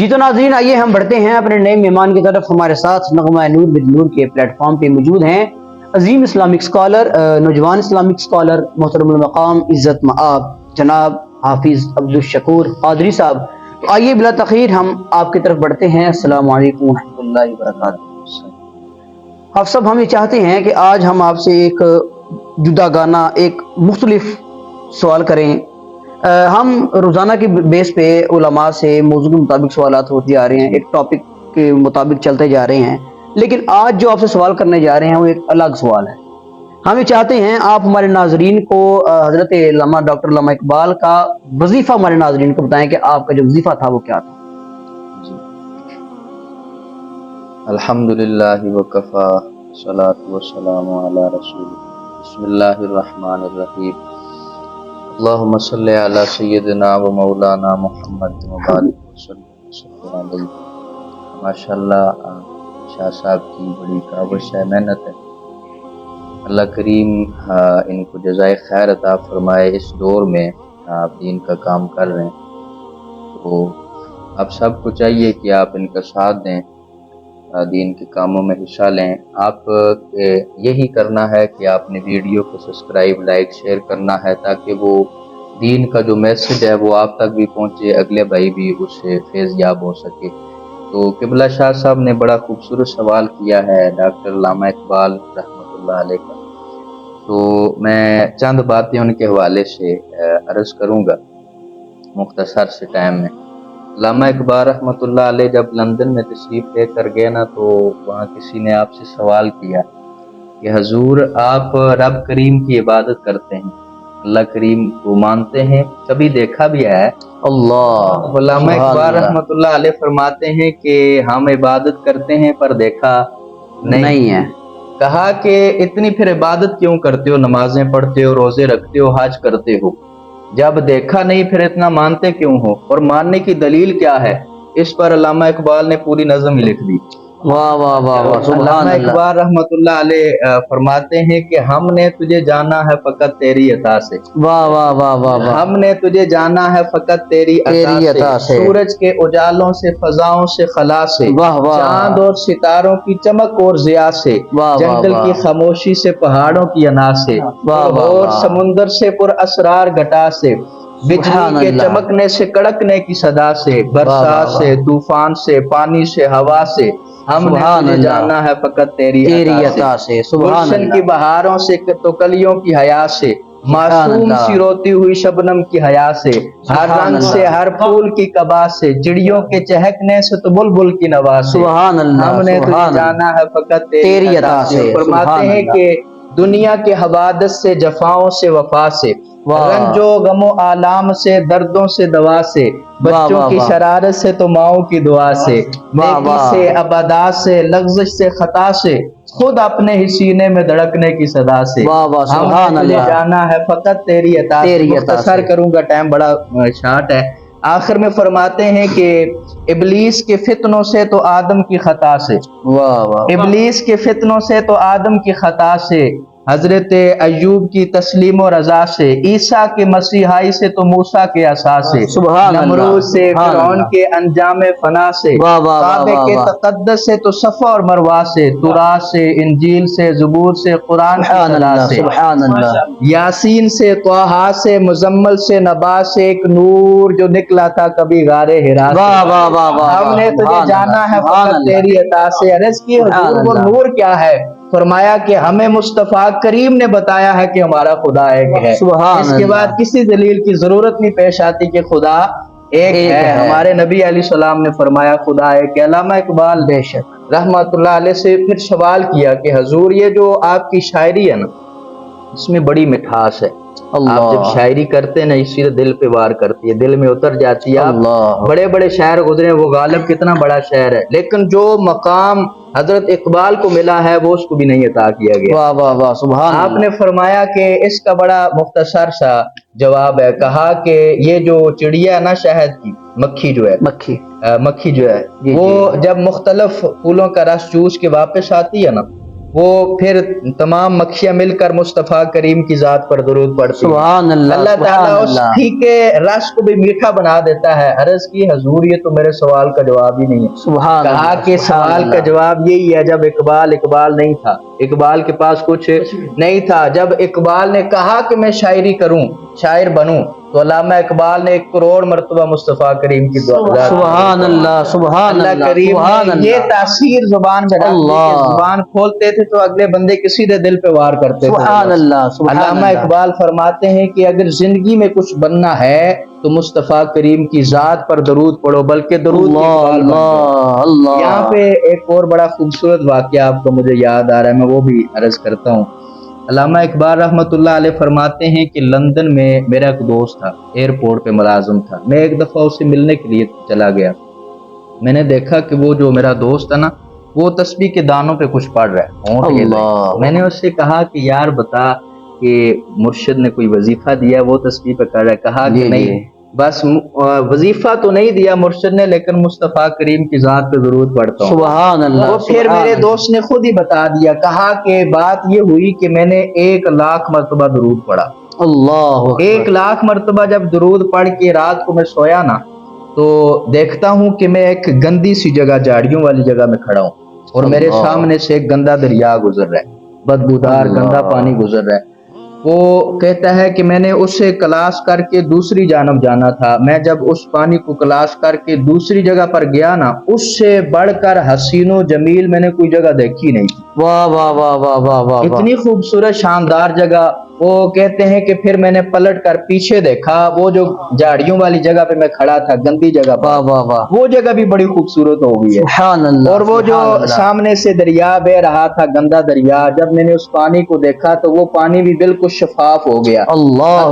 جی تو ناظرین، آئیے ہم بڑھتے ہیں اپنے نئے مہمان کی طرف۔ ہمارے ساتھ نغمہ نور بد نور کے پلیٹ فارم پہ موجود ہیں عظیم اسلامک اسکالر، نوجوان اسلامک اسکالر، محترم المقام عزت مآب جناب حافظ عبدالشکور قادری صاحب۔ تو آئیے بلا تاخیر ہم آپ کی طرف بڑھتے ہیں۔ السلام علیکم ورحمۃ اللہ وبرکاتہ۔ آپ سب ہم یہ چاہتے ہیں کہ آج ہم آپ سے ایک جدا گانا، ایک مختلف سوال کریں۔ ہم روزانہ کے بیس پہ علماء سے موضوع کے مطابق سوالات ہوتے جا رہے ہیں، ایک ٹاپک کے مطابق چلتے جا رہے ہیں، لیکن آج جو آپ سے سوال کرنے جا رہے ہیں وہ ایک الگ سوال ہے۔ ہم یہ چاہتے ہیں آپ ہمارے ناظرین کو حضرت علامہ ڈاکٹر علامہ اقبال کا وظیفہ ہمارے ناظرین کو بتائیں کہ آپ کا جو وظیفہ تھا وہ کیا تھا۔ الحمدللہ وکفا والصلاة والسلام علی رسول بسم اللہ الرحمن الرحیم اللہم صلی علی سیدنا و مولانا محمد وبارک وسلم علیہ۔ ماشاءاللہ شاہ صاحب کی بڑی کاوش ہے، محنت ہے۔ اللہ کریم ان کو جزائے خیر عطا فرمائے۔ اس دور میں آپ دین کا کام کر رہے ہیں تو آپ سب کو چاہیے کہ آپ ان کا ساتھ دیں، دین کے کاموں میں حصہ لیں۔ آپ یہی کرنا ہے کہ آپ نے ویڈیو کو سبسکرائب، لائک، شیئر کرنا ہے تاکہ وہ دین کا جو میسج ہے وہ آپ تک بھی پہنچے، اگلے بھائی بھی اس سے فیض یاب ہو سکے۔ تو قبلہ شاہ صاحب نے بڑا خوبصورت سوال کیا ہے ڈاکٹر علامہ اقبال رحمۃ اللہ علیہ کا، تو میں چند باتیں ان کے حوالے سے عرض کروں گا مختصر سے ٹائم میں۔ علامہ اقبال رحمۃ اللہ علیہ جب لندن میں تشریف لے کر گئے نا، تو وہاں کسی نے آپ سے سوال کیا کہ حضور آپ رب کریم کی عبادت کرتے ہیں، اللہ کریم کو مانتے ہیں، کبھی دیکھا بھی ہے؟ اللہ علامہ اقبال رحمۃ اللہ علیہ فرماتے ہیں کہ ہم عبادت کرتے ہیں پر دیکھا نہیں ہے۔ کہا کہ اتنی پھر عبادت کیوں کرتے ہو، نمازیں پڑھتے ہو، روزے رکھتے ہو، حج کرتے ہو، جب دیکھا نہیں پھر اتنا مانتے کیوں ہو، اور ماننے کی دلیل کیا ہے؟ اس پر علامہ اقبال نے پوری نظم لکھ دی۔ واہ واہ واہ واہ، سبحان علامہ اللہ۔ اقبال رحمۃ اللہ علیہ فرماتے ہیں کہ ہم نے تجھے جانا ہے فقط تیری عطا سے، واہ واہ واہ واہ واہ، ہم نے تجھے جانا ہے فقط تیری عطا سے، سورج کے اجالوں سے، فضاؤں سے، خلا سے، چاند اور ستاروں کی چمک اور ضیاء سے، جنگل کی خاموشی سے، پہاڑوں کی انا سے، اور سمندر سے پر اسرار گھٹا سے، بجلی کے چمکنے سے، کڑکنے کی صدا سے، برسات سے، طوفان سے، پانی سے، ہوا سے، ہم نے تجھے جانا ہے فقط تیری عطا سے، گلشن کی بہاروں سے تو کلیوں کی حیا سے، معصوم سی روتی ہوئی شبنم کی حیا سے، ہر رنگ سے، ہر پھول کی قبا سے، چڑیوں کے چہکنے سے تو بلبل کی نوا سے، ہم نے تجھے جانا ہے فقط تیری عطا سے۔ فرماتے ہیں کہ دنیا کے حوادث سے، جفاؤں سے، وفا سے، رنج و غم و آلام سے، دردوں سے، دوا سے، بچوں کی شرارت سے تو ماؤں کی دعا سے، نیکی سے، ابدا سے، لغزش سے، خطا سے، خود اپنے ہی سینے میں دھڑکنے کی صدا سے، ہم نے تجھے جانا ہے فقط تیری عطا سے۔ مختصر کروں گا، ٹائم بڑا شارٹ ہے۔ آخر میں فرماتے ہیں کہ ابلیس کے فتنوں سے تو آدم کی خطا سے، ابلیس کے فتنوں سے تو آدم کی خطا سے، حضرت ایوب کی تسلیم و رضا سے، عیسیٰ کے مسیحائی سے تو موسیٰ کے عصا سے، نمرود سے، فرعون کے انجام فنا سے، کعبے کے تقدس سے تو صفا اور مروہ سے، تورات سے، انجیل سے، زبور سے، قرآن کی صدا سے، یاسین سے، طٰہٰ سے، مزمل سے، نبا سے، ایک نور جو نکلا تھا کبھی غار حرا سے، ہم نے تجھے جانا ہے فقط تیری عطا سے۔ عرض کی حضور وہ نور کیا ہے؟ فرمایا کہ ہمیں مصطفیٰ کریم نے بتایا ہے کہ ہمارا خدا ایک ہے، اس کے بعد کسی دلیل کی ضرورت نہیں پیش آتی کہ خدا ایک ہے۔ ہمارے نبی علیہ السلام نے فرمایا خدا ایک ہے۔ علامہ اقبال رحمۃ اللہ علیہ سے پھر سوال کیا کہ حضور یہ جو آپ کی شاعری ہے نا، اس میں بڑی مٹھاس ہے، آپ جب شاعری کرتے ہیں نا اسی دل پہ وار کرتی ہے، دل میں اتر جاتی ہے۔ آپ بڑے بڑے شاعر گزرے، وہ غالب کتنا بڑا شاعر ہے، لیکن جو مقام حضرت اقبال کو ملا ہے وہ اس کو بھی نہیں عطا کیا گیا۔ آپ نے فرمایا کہ اس کا بڑا مختصر سا جواب ہے، کہا کہ یہ جو چڑیا ہے نا، شہد کی مکھی جو ہے، وہ جب مختلف پھولوں کا رس چوس کے واپس آتی ہے نا، وہ پھر تمام مکھیاں مل کر مصطفیٰ کریم کی ذات پر درود پڑتی ہیں۔ سبحان اللہ، اللہ تعالیٰ اس پھیکے رس کو بھی میٹھا بنا دیتا ہے۔ عرض کی حضور یہ تو میرے سوال کا جواب ہی نہیں ہے۔ سبحان کہا اللہ، کہ سبحان سوال اللہ، کا جواب یہی ہے جب اقبال نہیں تھا، اقبال کے پاس کچھ نہیں تھا، جب اقبال نے کہا کہ میں شاعری کروں، شاعر بنوں، تو علامہ اقبال نے 1 کروڑ مرتبہ مصطفیٰ کریم کی دعا۔ سبحان اللہ، سبحان اللہ اللہ، کریم سبحان نے اللہ، یہ تاثیر زبان میں رکھ دی کہ زبان کھولتے تھے تو اگلے بندے کے سیدھے دل پہ وار کرتے تھے۔ سبحان اللہ، سبحان علامہ اللہ، اقبال فرماتے ہیں کہ اگر زندگی میں کچھ بننا ہے تو مصطفیٰ کریم کی ذات پر درود پڑھو، بلکہ درود کی اقبال بن جاؤ۔ یہاں پہ ایک اور بڑا خوبصورت واقعہ آپ کو مجھے یاد آ رہا ہے، میں وہ بھی عرض کرتا ہوں۔ علامہ اقبال رحمۃ اللہ علیہ فرماتے ہیں کہ لندن میں میرا ایک دوست تھا، ایئرپورٹ پہ ملازم تھا۔ میں ایک دفعہ اسے ملنے کے لیے چلا گیا۔ میں نے دیکھا کہ وہ جو میرا دوست ہے نا، وہ تسبیح کے دانوں پہ کچھ پڑھ رہا ہے، ہونٹ ہل رہے ہیں۔ میں نے اس سے کہا کہ یار بتا کہ مرشد نے کوئی وظیفہ دیا وہ تسبیح پہ کر رہا ہے؟ کہا کہ نہیں، بس وظیفہ تو نہیں دیا مرشد نے، لیکن مصطفیٰ کریم کی ذات پہ درود پڑھتا ہوں۔ سبحان اللہ۔ وہ پھر میرے دوست نے خود ہی بتا دیا، کہا کہ بات یہ ہوئی کہ میں نے 1,00,000 مرتبہ درود پڑھا۔ اللہ، 1,00,000 مرتبہ جب درود پڑھ کے رات کو میں سویا نا، تو دیکھتا ہوں کہ میں ایک گندی سی جگہ، جھاڑیوں والی جگہ میں کھڑا ہوں، اور میرے سامنے سے ایک گندا دریا گزر رہا ہے، بدبودار گندا پانی گزر رہا ہے۔ وہ کہتا ہے کہ میں نے اسے کلاس کر کے دوسری جانب جانا تھا۔ میں جب اس پانی کو کلاس کر کے دوسری جگہ پر گیا نا، اس سے بڑھ کر حسین و جمیل میں نے کوئی جگہ دیکھی نہیں۔ واہ واہ واہ واہ واہ واہ، اتنی خوبصورت شاندار جگہ۔ وہ کہتے ہیں کہ پھر میں نے پلٹ کر پیچھے دیکھا، وہ جو جھاڑیوں والی جگہ پہ میں کھڑا تھا، گندی جگہ پر، واہ واہ واہ، وہ جگہ بھی بڑی خوبصورت ہو گئی ہے۔ سبحان اللہ۔ اور وہ جو سامنے سے دریا بہ رہا تھا، گندا دریا، جب میں نے اس پانی کو دیکھا تو وہ پانی بھی بالکل شفاف ہو گیا،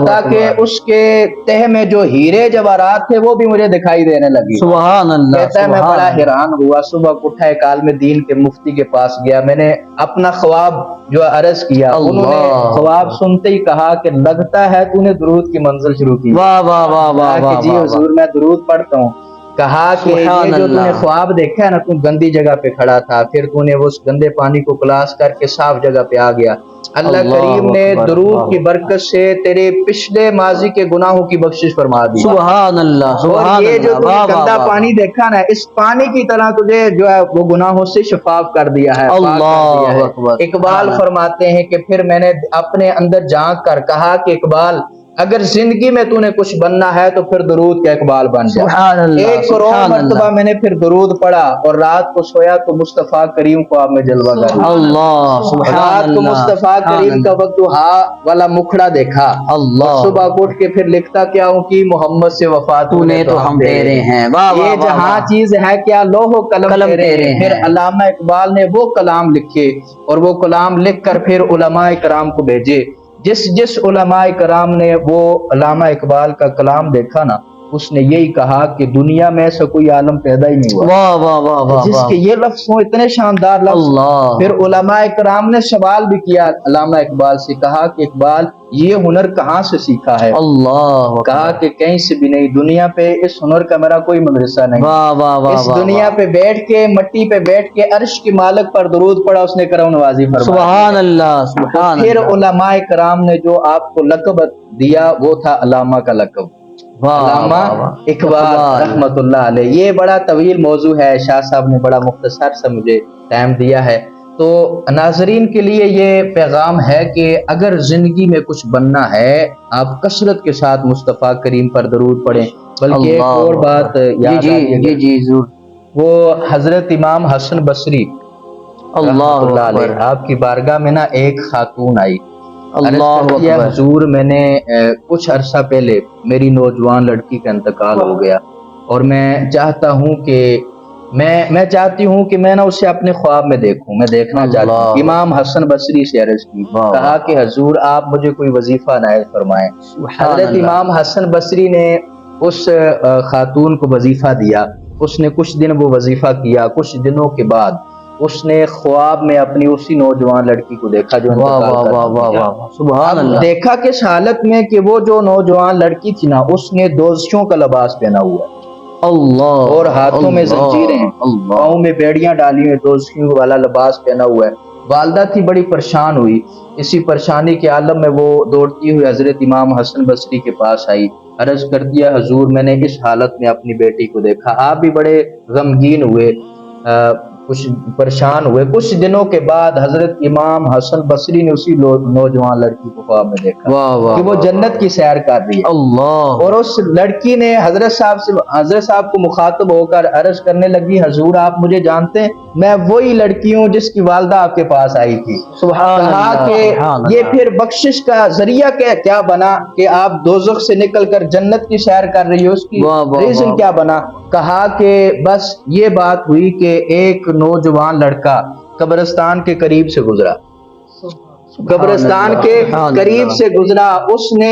تاکہ اس کے تہ میں جو ہیرے جواہرات تھے وہ بھی مجھے دکھائی دینے لگی۔ سبحان اللہ۔ کہتا ہے میں بڑا حیران ہوا، صبح اٹھا ایک عالم دین کے مفتی کے پاس گیا، میں نے اپنا خواب جو عرض کیا، انہوں نے خواب سنتے ہی کہا کہ لگتا ہے تو نے درود کی منزل شروع کی۔ واہ واہ واہ واہ واہ، جی حضور میں درود پڑھتا ہوں۔ کہا کہ یہ جو تو نے خواب دیکھا ہے نا، تو گندی جگہ پہ کھڑا تھا، پھر تو نے اس گندے پانی کو کلاس کر کے صاف جگہ پہ آ گیا۔ اللہ کریم نے درود کی برکت سے تیرے پچھلے ماضی کے گناہوں کی بخشش فرما دی۔ سبحان اللہ۔ اور یہ جو تو نے گندا پانی دیکھا نا، اس پانی کی طرح تجھے جو ہے وہ گناہوں سے شفاف کر دیا ہے، اللہ اکبر۔ اقبال فرماتے ہیں کہ پھر میں نے اپنے اندر جھانک کر کہا کہ اقبال اگر زندگی میں تو نے کچھ بننا ہے تو پھر درود کا اقبال بن جا۔ 1 کروڑ مرتبہ میں نے پھر درود پڑھا، اور رات کو سویا تو مصطفیٰ کریم کو آپ میں جلوہ گر اللہ، رات کو مصطفیٰ کریم کا وقت والا مکھڑا دیکھا، اللہ، صبح اٹھ کے پھر لکھتا کیا ہوں کہ محمد سے وفا تو نے تو ہم تیرے ہیں۔ یہ جہاں چیز ہے کیا لوح و قلم تیرے ہیں۔ پھر علامہ اقبال نے وہ کلام لکھے، اور وہ کلام لکھ کر پھر علماء کرام کو بھیجے۔ جس علماء کرام نے وہ علامہ اقبال کا کلام دیکھا نا، اس نے یہی کہا کہ دنیا میں ایسا کوئی عالم پیدا ہی نہیں ہوا واہ واہ واہ واہ، جس کے یہ لفظ ہوں، اتنے شاندار لفظ۔ پھر علماء کرام نے سوال بھی کیا علامہ اقبال سے، کہا کہ اقبال یہ ہنر کہاں سے سیکھا ہے؟ اللہ، کہا کہ کہیں سے بھی نہیں، دنیا پہ اس ہنر کا میرا کوئی مدرسہ نہیں۔ واہ واہ واہ، اس دنیا پہ بیٹھ کے، مٹی پہ بیٹھ کے عرش کے مالک پر درود پڑا اس نے کرم نوازی فرمائی۔ سبحان اللہ، سبحان اللہ۔ پھر علماء کرام نے جو آپ کو لقب دیا وہ تھا علامہ کا لقب، علامہ اقبال رحمت اللہ علیہ۔ یہ بڑا طویل موضوع ہے، شاہ صاحب نے بڑا مختصر سا مجھے ٹائم دیا ہے، تو ناظرین کے لیے یہ پیغام ہے کہ اگر زندگی میں کچھ بننا ہے، آپ کثرت کے ساتھ مصطفیٰ کریم پر درود پڑھیں۔ بلکہ ایک اور بات یاد آئی، وہ حضرت امام حسن بصری اللہ علیہ، آپ کی بارگاہ میں نا ایک خاتون آئی، حضور میں نے کچھ عرصہ پہلے میری نوجوان لڑکی کا انتقال ہو گیا، اور میں چاہتا ہوں کہ میں چاہتی ہوں کہ میں نا اسے اپنے خواب میں دیکھوں، میں دیکھنا چاہتا ہوں۔ امام حسن بصری سے عرض کی، کہا کہ حضور آپ مجھے کوئی وظیفہ عنایت فرمائیں۔ حضرت امام حسن بصری نے اس خاتون کو وظیفہ دیا، اس نے کچھ دن وہ وظیفہ کیا، کچھ دنوں کے بعد اس نے خواب میں اپنی اسی نوجوان لڑکی کو دیکھا جو سبحان اللہ، دیکھا کہ اس حالت میں کہ وہ جو نوجوان لڑکی تھی نا، اس نے دوزخیوں کا لباس پہنا ہوا ہے، اللہ، اور ہاتھوں میں زنجیریں ہیں، پاؤں میں بیڑیاں ڈالی ہوئی، دوزخیوں والا لباس پہنا ہوا ہے، والدہ تھی بڑی پریشان ہوئی، اسی پریشانی کے عالم میں وہ دوڑتی ہوئی حضرت امام حسن بصری کے پاس آئی، عرض کر دیا حضور میں نے اس حالت میں اپنی بیٹی کو دیکھا۔ آپ بھی بڑے غمگین ہوئے، کچھ پریشان ہوئے۔ کچھ دنوں کے بعد حضرت امام حسن بصری نے اسی نوجوان لڑکی کو خواب میں دیکھا کہ وہ جنت کی سیر کر رہی ہے، اور اس لڑکی نے حضرت صاحب کو مخاطب ہو کر عرض کرنے لگی حضور آپ مجھے جانتے ہیں، میں وہی لڑکی ہوں جس کی والدہ آپ کے پاس آئی تھی۔ کہا کہ یہ پھر بخشش کا ذریعہ کیا بنا کہ آپ دوزخ سے نکل کر جنت کی سیر کر رہی ہو، اس کی ریزن کیا بنا؟ کہا کہ بس یہ بات ہوئی کہ ایک نوجوان لڑکا قبرستان کے قریب سے گزرا، قبرستان کے قریب سے گزرا، اس نے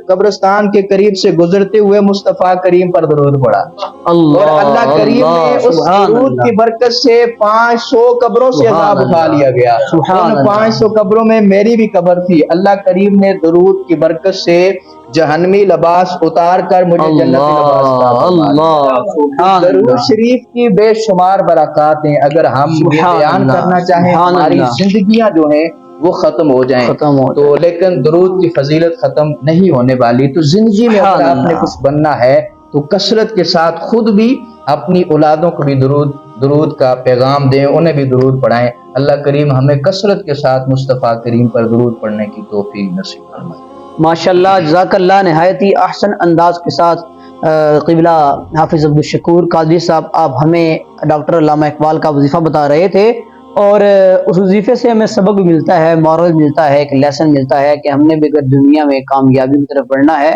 قبرستان کے قریب سے گزرتے ہوئے مصطفیٰ کریم پر درود پڑھا، اور اللہ کریم نے اس درود کی برکت سے 500 قبروں سے عذاب اٹھا لیا گیا۔ ان 500 قبروں میں میری بھی قبر تھی، اللہ کریم نے درود کی برکت سے جہنمی لباس اتار کر مجھے جنتی لباس۔ درود شریف کی بے شمار برکات ہیں، اگر ہم بیان کرنا چاہیں ہماری زندگیاں جو ہیں وہ ختم ہو جائیں تو، لیکن درود کی فضیلت ختم نہیں ہونے والی۔ تو زندگی میں اگر آپ نے کچھ بننا ہے تو کثرت کے ساتھ خود بھی اپنی اولادوں کو بھی درود کا پیغام دیں، انہیں بھی درود پڑھائیں۔ اللہ کریم ہمیں کثرت کے ساتھ مصطفیٰ کریم پر درود پڑھنے کی توفیق نصیب فرمائے۔ ماشاءاللہ، جزاک اللہ، نہایت ہی احسن انداز کے ساتھ قبلہ حافظ عبدالشکور قادری صاحب آپ ہمیں ڈاکٹر علامہ اقبال کا وظیفہ بتا رہے تھے، اور اس وظیفے سے ہمیں سبق بھی ملتا ہے، مورل ملتا ہے، ایک لیسن ملتا ہے کہ ہم نے بھی اگر دنیا میں کامیابی کی طرف بڑھنا ہے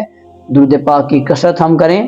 درود پاک کی کثرت ہم کریں۔